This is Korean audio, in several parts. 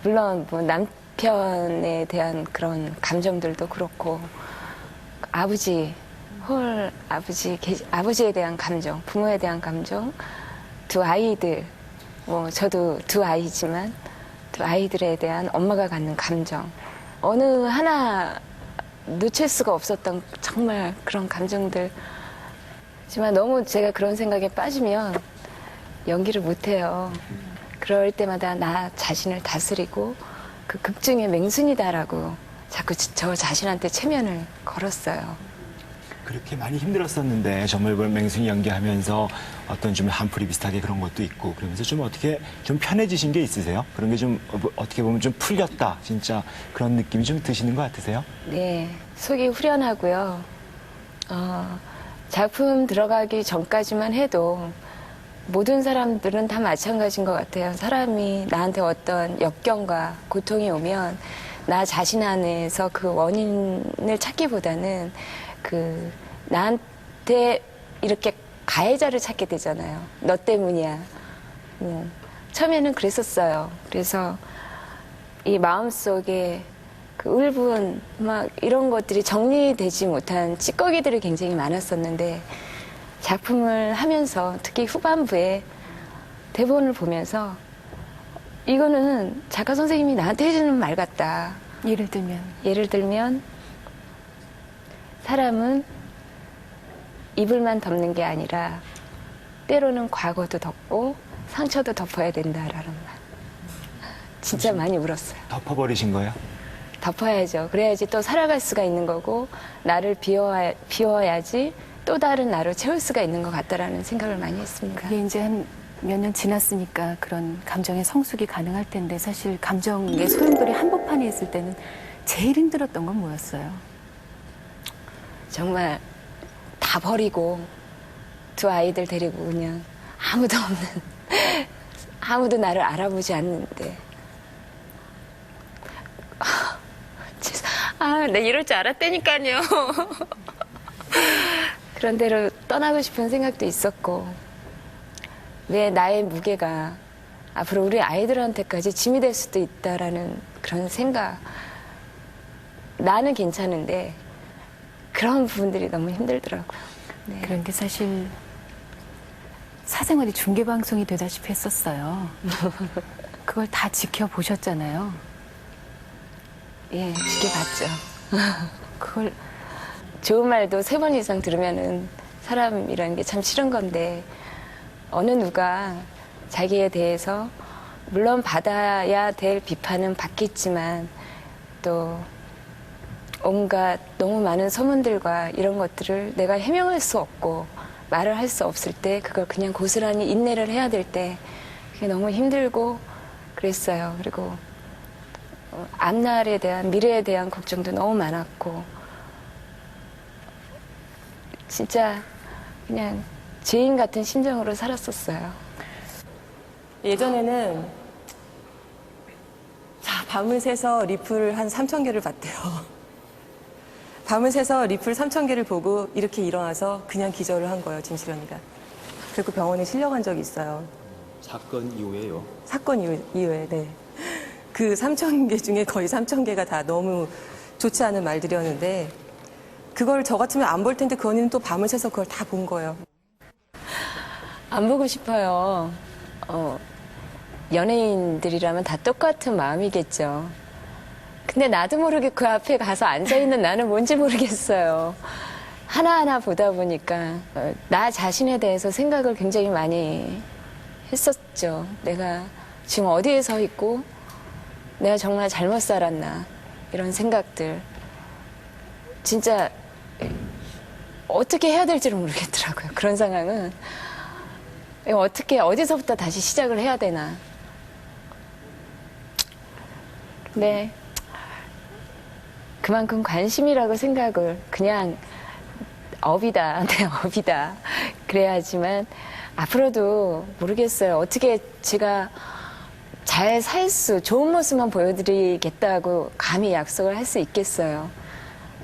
물론 뭐 남편에 대한 그런 감정들도 그렇고 아버지에 대한 감정, 부모에 대한 감정, 두 아이들, 뭐 저도 두 아이지만 두 아이들에 대한 엄마가 갖는 감정, 어느 하나 놓칠 수가 없었던 정말 그런 감정들. 하지만 너무 제가 그런 생각에 빠지면 연기를 못해요. 그럴 때마다 나 자신을 다스리고 그 극중의 맹순이다라고 자꾸 저 자신한테 체면을 걸었어요. 그렇게 많이 힘들었었는데 정말 맹순이 연기하면서 어떤 좀 한풀이 비슷하게 그런 것도 있고 그러면서 좀 어떻게 좀 편해지신 게 있으세요? 그런 게 좀 어떻게 보면 좀 풀렸다 진짜 그런 느낌이 좀 드시는 것 같으세요? 네, 속이 후련하고요. 작품 들어가기 전까지만 해도 모든 사람들은 다 마찬가지인 것 같아요. 사람이 나한테 어떤 역경과 고통이 오면 나 자신 안에서 그 원인을 찾기보다는 나한테 이렇게 가해자를 찾게 되잖아요. 너 때문이야. 처음에는 그랬었어요. 그래서 이 마음속에 그 울분 막 이런 것들이 정리되지 못한 찌꺼기들이 굉장히 많았었는데 작품을 하면서 특히 후반부에 대본을 보면서 이거는 작가 선생님이 나한테 해주는 말 같다. 예를 들면 사람은 이불만 덮는 게 아니라 때로는 과거도 덮고 상처도 덮어야 된다라는 말. 진짜 많이 울었어요. 덮어버리신 거예요? 덮어야죠. 그래야지 또 살아갈 수가 있는 거고 나를 비워야지 또 다른 나로 채울 수가 있는 것 같다라는 생각을 많이 했습니다. 그게 이제 한 몇 년 지났으니까 그런 감정의 성숙이 가능할 텐데 사실 감정의 소용돌이 한복판에 있을 때는 제일 힘들었던 건 뭐였어요? 정말 다 버리고 두 아이들 데리고 그냥 아무도 없는 아무도 나를 알아보지 않는데 나 이럴 줄 알았다니까요. 그런 대로 떠나고 싶은 생각도 있었고 왜 나의 무게가 앞으로 우리 아이들한테까지 짐이 될 수도 있다라는 그런 생각. 나는 괜찮은데 그런 부분들이 너무 힘들더라고요. 네. 그런 게 사실 사생활이 중계방송이 되다시피 했었어요. 그걸 다 지켜보셨잖아요. 예, 지켜봤죠. 그걸 좋은 말도 3번 이상 들으면은 사람이라는 게 참 싫은 건데 어느 누가 자기에 대해서 물론 받아야 될 비판은 받겠지만 또 온갖 너무 많은 소문들과 이런 것들을 내가 해명할 수 없고 말을 할 수 없을 때 그걸 그냥 고스란히 인내를 해야 될 때 그게 너무 힘들고 그랬어요. 그리고 앞날에 대한 미래에 대한 걱정도 너무 많았고 진짜 그냥 죄인 같은 심정으로 살았었어요. 예전에는 밤을 새서 리플 한 3,000개를 봤대요. 밤을 새서 리플 3,000개를 보고 이렇게 일어나서 그냥 기절을 한 거예요, 진실언니가. 그리고 병원에 실려간 적이 있어요. 사건 이후에요? 사건 이후에, 네. 그 3,000개 중에 거의 3,000개가 다 너무 좋지 않은 말들이었는데 그걸 저 같으면 안 볼 텐데 그 언니는 또 밤을 새서 그걸 다 본 거예요. 안 보고 싶어요. 연예인들이라면 다 똑같은 마음이겠죠. 근데 나도 모르게 그 앞에 가서 앉아있는 나는 뭔지 모르겠어요. 하나하나 보다 보니까 나 자신에 대해서 생각을 굉장히 많이 했었죠. 내가 지금 어디에 서 있고 내가 정말 잘못 살았나 이런 생각들. 진짜 어떻게 해야 될지를 모르겠더라고요. 그런 상황은. 어떻게 어디서부터 다시 시작을 해야 되나. 근데 그만큼 관심이라고 생각을 그냥 업이다, 내 업이다 그래야지만 앞으로도 모르겠어요. 어떻게 제가 잘 좋은 모습만 보여드리겠다고 감히 약속을 할 수 있겠어요.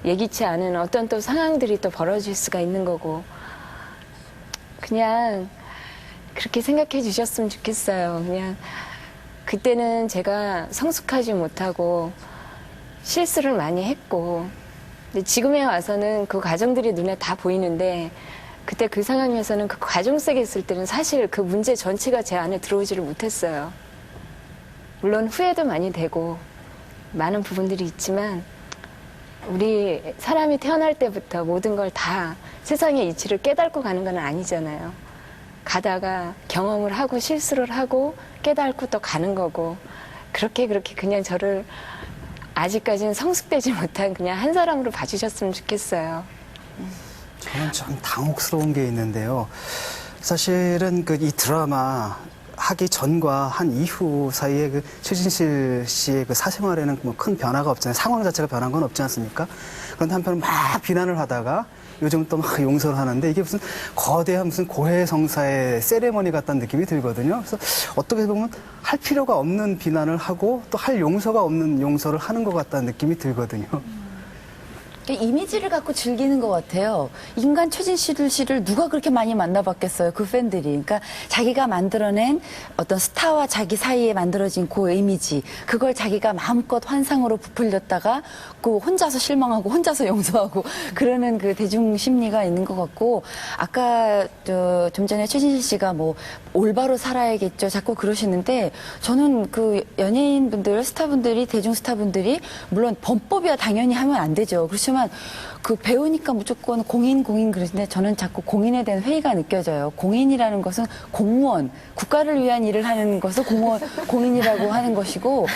예기치 않은 어떤 또 상황들이 또 벌어질 수가 있는 거고 그냥 그렇게 생각해 주셨으면 좋겠어요. 그냥 그때는 제가 성숙하지 못하고 실수를 많이 했고, 근데 지금에 와서는 그 과정들이 눈에 다 보이는데, 그때 그 상황에서는 그 과정 속에 있을 때는 사실 그 문제 전체가 제 안에 들어오지를 못했어요. 물론 후회도 많이 되고 많은 부분들이 있지만, 우리 사람이 태어날 때부터 모든 걸 다 세상의 이치를 깨닫고 가는 건 아니잖아요. 가다가 경험을 하고 실수를 하고 깨닫고 또 가는 거고, 그렇게 그냥 저를 아직까지는 성숙되지 못한 그냥 한 사람으로 봐주셨으면 좋겠어요. 저는 좀 당혹스러운 게 있는데요. 사실은 이 드라마 하기 전과 한 이후 사이에 최진실 씨의 사생활에는 뭐 큰 변화가 없잖아요. 상황 자체가 변한 건 없지 않습니까? 그런데 한편은 막 비난을 하다가 요즘 또 막 용서를 하는데, 이게 무슨 거대한 무슨 고해성사의 세레머니 같다는 느낌이 들거든요. 그래서 어떻게 보면 할 필요가 없는 비난을 하고 또 할 용서가 없는 용서를 하는 것 같다는 느낌이 들거든요. 이미지를 갖고 즐기는 것 같아요. 인간 최진실 씨를 누가 그렇게 많이 만나봤겠어요, 그 팬들이. 그러니까 자기가 만들어낸 어떤 스타와 자기 사이에 만들어진 그 이미지, 그걸 자기가 마음껏 환상으로 부풀렸다가 그 혼자서 실망하고 혼자서 용서하고 그러는 그 대중 심리가 있는 것 같고, 아까 좀 전에 최진실 씨가 뭐 올바로 살아야겠죠 자꾸 그러시는데, 저는 그 연예인분들, 스타분들이, 대중 스타분들이 물론 범법이야 당연히 하면 안 되죠. 그렇지만 그 배우니까 무조건 공인 그러는데, 저는 자꾸 공인에 대한 회의가 느껴져요. 공인이라는 것은 공무원, 국가를 위한 일을 하는 것을 공인이라고 하는 것이고,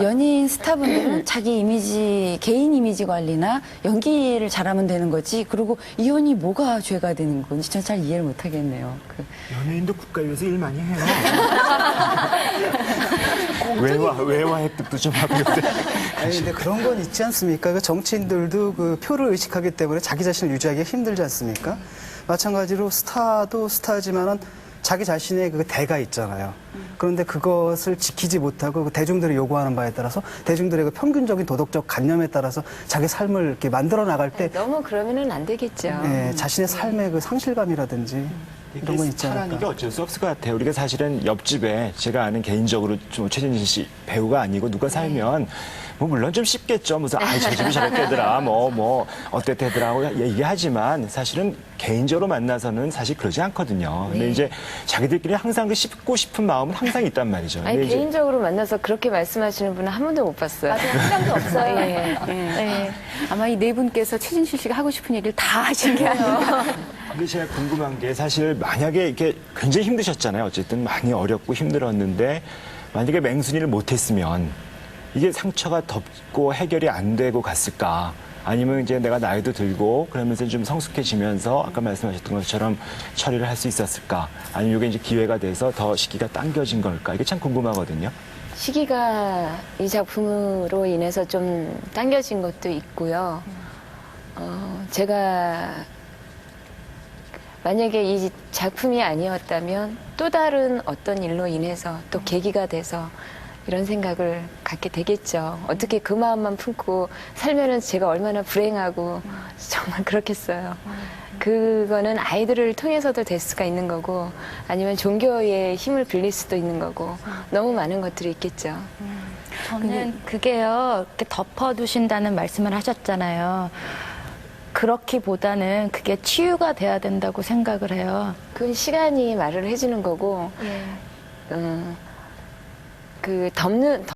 연예인 스타분들은 자기 이미지, 개인 이미지 관리나 연기를 잘하면 되는 거지, 그리고 이혼이 뭐가 죄가 되는 건지 저는 잘 이해를 못 하겠네요. 연예인도 국가 위해서 일 많이 해요. 외화 획득도 좀 하고 있어요. 아니, 근데 그런 건 있지 않습니까? 정치인들도 그 표를 의식하기 때문에 자기 자신을 유지하기가 힘들지 않습니까? 마찬가지로 스타도 스타지만은 자기 자신의 그 대가 있잖아요. 그런데 그것을 지키지 못하고 대중들이 요구하는 바에 따라서, 대중들의 그 평균적인 도덕적 관념에 따라서 자기 삶을 이렇게 만들어 나갈 때, 너무 그러면은 안 되겠죠. 자신의 삶의 그 상실감이라든지 이런 건 있지 스타라는 게 않을까. 어쩔 수 없을 것 같아요. 우리가 사실은 옆집에 제가 아는 개인적으로 좀 최진실 씨 배우가 아니고 누가 살면 뭐 물론 좀 쉽겠죠. 무슨 저 집이 저랬대더라, 뭐 어땠대더라 하고 얘기하지만, 사실은 개인적으로 만나서는 사실 그러지 않거든요. 근데 이제 자기들끼리 항상 그 씹고 싶은 마음은 항상 있단 말이죠. 아니, 근데 이제 개인적으로 만나서 그렇게 말씀하시는 분은 한 번도 못 봤어요. 맞아요. 한 명도 없어요. 예. 아마 이 네 분께서 최진실 씨가 하고 싶은 얘기를 다 하신 게 아닌가. 근데 제가 궁금한 게, 사실 만약에 이렇게 굉장히 힘드셨잖아요. 어쨌든 많이 어렵고 힘들었는데, 만약에 맹순이를 못했으면 이게 상처가 덮고 해결이 안 되고 갔을까? 아니면 이제 내가 나이도 들고 그러면서 좀 성숙해지면서 아까 말씀하셨던 것처럼 처리를 할 수 있었을까? 아니면 이게 이제 기회가 돼서 더 시기가 당겨진 걸까? 이게 참 궁금하거든요. 시기가 이 작품으로 인해서 좀 당겨진 것도 있고요. 제가 만약에 이 작품이 아니었다면 또 다른 어떤 일로 인해서 또 계기가 돼서 이런 생각을 갖게 되겠죠. 어떻게 그 마음만 품고 살면은 제가 얼마나 불행하고 정말 그렇겠어요. 그거는 아이들을 통해서도 될 수가 있는 거고, 아니면 종교의 힘을 빌릴 수도 있는 거고, 너무 많은 것들이 있겠죠. 저는 그게요, 이렇게 덮어두신다는 말씀을 하셨잖아요. 그렇기보다는 그게 치유가 돼야 된다고 생각을 해요. 그건 시간이 말을 해주는 거고, 예. 그 덮는